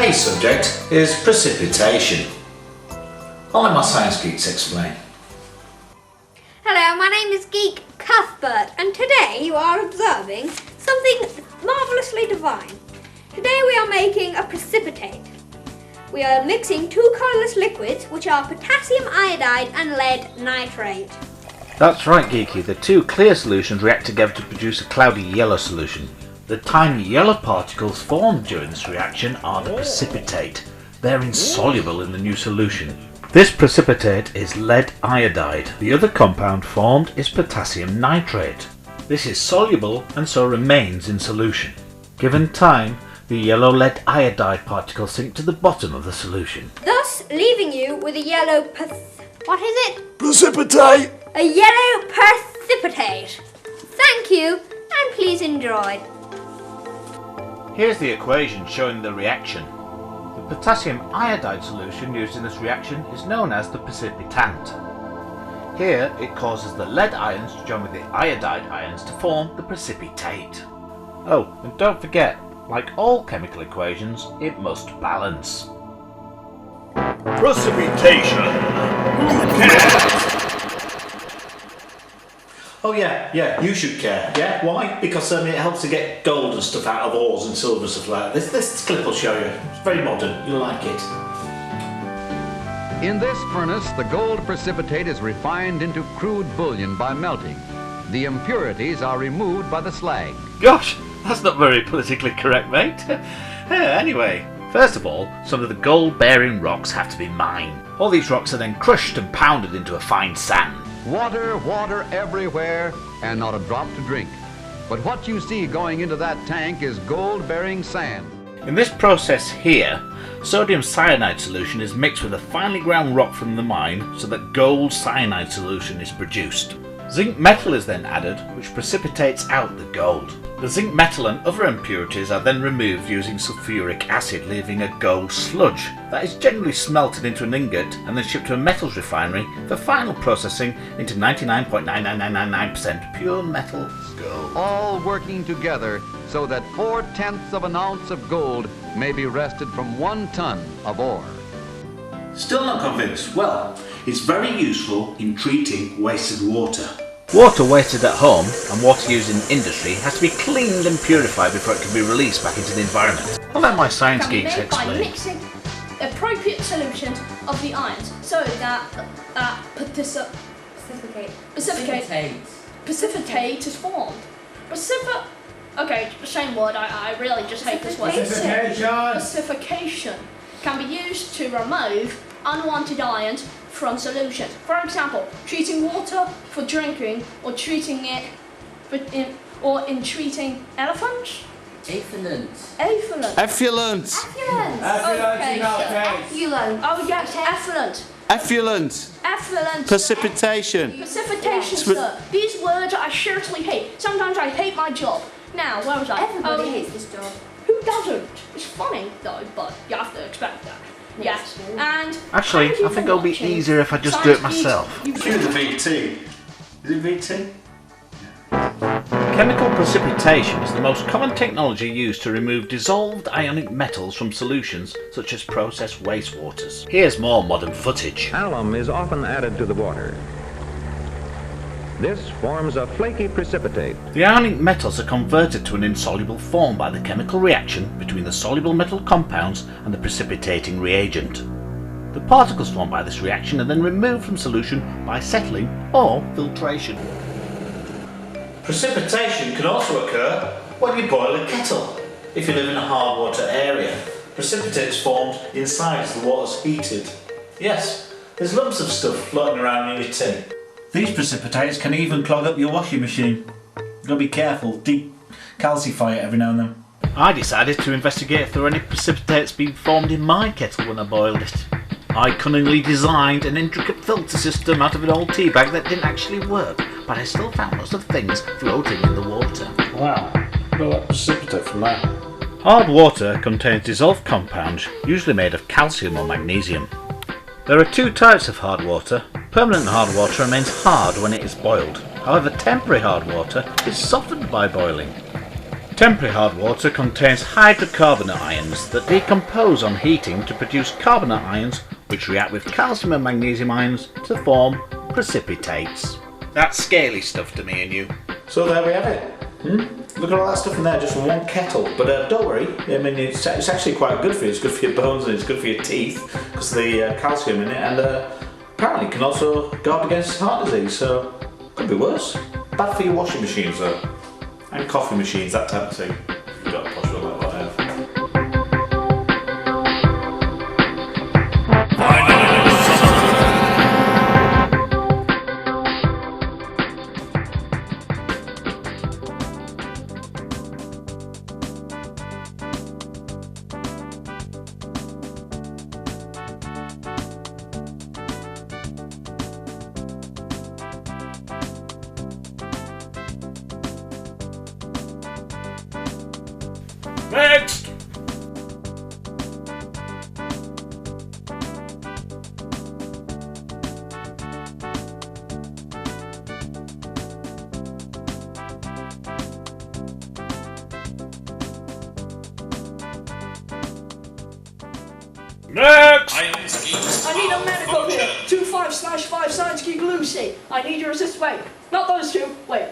Today's subject is precipitation. I'll let my science geeks explain. Hello, my name is Geek Cuthbert, and today you are observing something marvellously divine. Today we are making a precipitate. We are mixing two colourless liquids, which are potassium iodide and lead nitrate. That's right, Geeky. The two clear solutions react together to produce a cloudy yellow solution. The tiny yellow particles formed during this reaction are the precipitate. They're insoluble in the new solution. This precipitate is lead iodide. The other compound formed is potassium nitrate. This is soluble and so remains in solution. Given time, the yellow lead iodide particles sink to the bottom of the solution, Thus leaving you with a yellow what is it? Precipitate! A yellow precipitate. Thank you, and please enjoy. Here's the equation showing the reaction. The potassium iodide solution used in this reaction is known as the precipitant. Here it causes the lead ions to join with the iodide ions to form the precipitate. Oh, and don't forget, like all chemical equations, it must balance. Precipitation! Oh yeah, you should care. Yeah, why? Because it helps to get gold and stuff out of ores and silver and stuff like that. This clip will show you. It's very modern. You'll like it. In this furnace, the gold precipitate is refined into crude bullion by melting. The impurities are removed by the slag. Gosh, that's not very politically correct, mate. Anyway, first of all, some of the gold-bearing rocks have to be mined. All these rocks are then crushed and pounded into a fine sand. Water everywhere, and not a drop to drink. But what you see going into that tank is gold-bearing sand. In this process here, sodium cyanide solution is mixed with a finely ground rock from the mine so that gold cyanide solution is produced. Zinc metal is then added, which precipitates out the gold. The zinc metal and other impurities are then removed using sulfuric acid, leaving a gold sludge that is generally smelted into an ingot and then shipped to a metals refinery for final processing into 99.99999% pure metal gold. All working together so that 4/10 of an ounce of gold may be wrested from 1 ton of ore. Still not convinced? Well, it's very useful in treating wasted water. Water wasted at home and water used in industry has to be cleaned and purified before it can be released back into the environment. I'll let my science Can be geeks made by explain. mixing appropriate solutions of the ions so that precipitate is formed. Okay, same word. I really just hate this word. Precipitation can be used to remove unwanted ions from solutions. For example, treating water for drinking, or treating it in treating elephants. Effluent. Effluent. Okay. Effluent. Oh yes, effluent. Effluent. Precipitation. Precipitation, sir. These words I seriously hate. Sometimes I hate my job. Now, where was I? Everybody hates this job. Who doesn't? It's funny though, but you have to expect that. Yes. And Actually, thank you I think for it'll be watching easier if I just do it Science Geeks. myself. Cue the VT. Is it VT? Chemical precipitation is the most common technology used to remove dissolved ionic metals from solutions such as processed wastewaters. Here's more modern footage. Alum is often added to the water. This forms a flaky precipitate. The ionic metals are converted to an insoluble form by the chemical reaction between the soluble metal compounds and the precipitating reagent. The particles formed by this reaction are then removed from solution by settling or filtration. Precipitation can also occur when you boil a kettle. If you live in a hard water area, precipitate is formed inside as the water's heated. Yes, there's lumps of stuff floating around in your tea. These precipitates can even clog up your washing machine. You've got to be careful, decalcify it every now and then. I decided to investigate if there were any precipitates being formed in my kettle when I boiled it. I cunningly designed an intricate filter system out of an old tea bag that didn't actually work, but I still found lots of things floating in the water. Wow, got that precipitate from that. Hard water contains dissolved compounds, usually made of calcium or magnesium. There are two types of hard water. Permanent hard water remains hard when it is boiled. However, temporary hard water is softened by boiling. Temporary hard water contains hydrocarbonate ions that decompose on heating to produce carbonate ions which react with calcium and magnesium ions to form precipitates. That's scaly stuff to me and you. So there we have it. Look at all that stuff in there just from one kettle. But don't worry, I mean it's actually quite good for you. It's good for your bones and it's good for your teeth because of the calcium in it, and apparently it can also guard against heart disease, so could be worse. Bad for your washing machines though, and coffee machines, that type of thing. You've got a posh one like that. Next! Next! I need a medical here. 25/5 Science Geek Lucy. I need your assist. Wait, not those two. Wait,